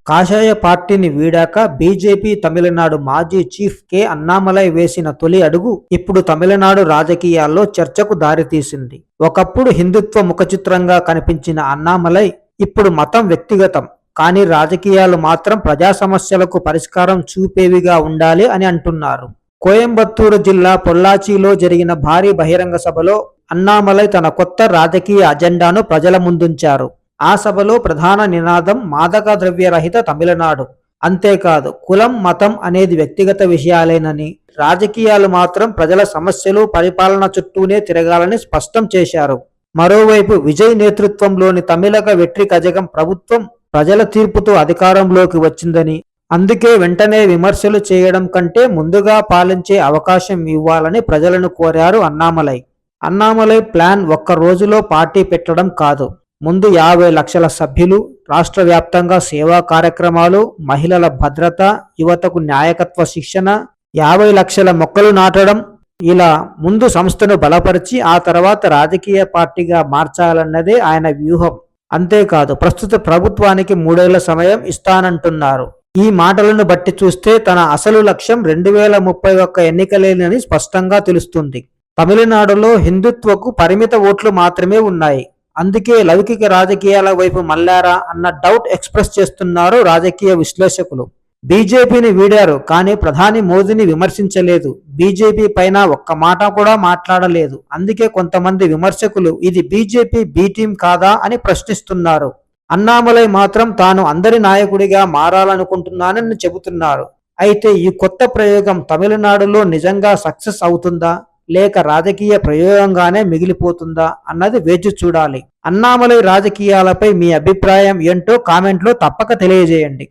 కాషాయ పార్టీని వీడాక బీజేపీ తమిళనాడు మాజీ చీఫ్ కె అన్నామలై వేసిన తొలి అడుగు ఇప్పుడు తమిళనాడు రాజకీయాల్లో చర్చకు దారితీసింది. ఒకప్పుడు హిందుత్వ ముఖచిత్రంగా కనిపించిన అన్నామలై ఇప్పుడు మతం వ్యక్తిగతం, కానీ రాజకీయాలు మాత్రం ప్రజా సమస్యలకు పరిష్కారం చూపేవిగా ఉండాలి అని అంటున్నారు. కోయంబత్తూరు జిల్లా పొల్లాచిలో జరిగిన భారీ బహిరంగ సభలో అన్నామలై తన కొత్త రాజకీయ అజెండాను ప్రజల ముందుంచారు. ఆ సభలో ప్రధాన నినాదం మాదక ద్రవ్య రహిత తమిళనాడు. అంతేకాదు, కులం మతం అనేది వ్యక్తిగత విషయాలేనని, రాజకీయాలు మాత్రం ప్రజల సమస్యలు పరిపాలన చుట్టూనే తిరగాలని స్పష్టం చేశారు. మరోవైపు విజయ్ నేతృత్వంలోని తమిళక వెట్రి కజగం ప్రభుత్వం ప్రజల తీర్పుతో అధికారంలోకి వచ్చిందని, అందుకే వెంటనే విమర్శలు చేయడం కంటే ముందుగా పాలించే అవకాశం ఇవ్వాలని ప్రజలను కోరారు అన్నామలై. అన్నామలై ప్లాన్ ఒక్క రోజులో పార్టీ పెట్టడం కాదు. ముందు 50 లక్షల సభ్యులు, రాష్ట్ర వ్యాప్తంగా సేవా కార్యక్రమాలు, మహిళల భద్రత, యువతకు నాయకత్వ శిక్షణ, 50 లక్షల మొక్కలు నాటడం, ఇలా ముందు సంస్థను బలపరిచి ఆ తర్వాత రాజకీయ పార్టీగా మార్చాలన్నదే ఆయన వ్యూహం. అంతేకాదు, ప్రస్తుత ప్రభుత్వానికి 3 ఏళ్ల సమయం ఇస్తానంటున్నారు. ఈ మాటలను బట్టి చూస్తే తన అసలు లక్ష్యం 2031 ఎన్నికలేనని స్పష్టంగా తెలుస్తుంది. తమిళనాడులో హిందుత్వకు పరిమిత ఓట్లు మాత్రమే ఉన్నాయి. అందుకే లౌకిక రాజకీయాల వైపు మళ్లారా అన్న డౌట్ ఎక్స్ప్రెస్ చేస్తున్నారు రాజకీయ విశ్లేషకులు. బీజేపీని వీడారు, కానీ ప్రధాని మోదీని విమర్శించలేదు. బీజేపీ పైన ఒక్క మాట కూడా మాట్లాడలేదు. అందుకే కొంతమంది విమర్శకులు ఇది బీజేపీ బి టీం కాదా అని ప్రశ్నిస్తున్నారు. అన్నామలై మాత్రం తాను అందరి నాయకుడిగా మారాలనుకుంటున్నానని చెబుతున్నారు. అయితే ఈ కొత్త ప్రయోగం తమిళనాడులో నిజంగా సక్సెస్ అవుతుందా, లేక రాజకీయ ప్రయోగంగానే మిగిలిపోతుందా అన్నది వేచి చూడాలి. అన్నామలై రాజకీయాలపై మీ అభిప్రాయం ఏంటో కామెంట్లో తప్పక తెలియజేయండి.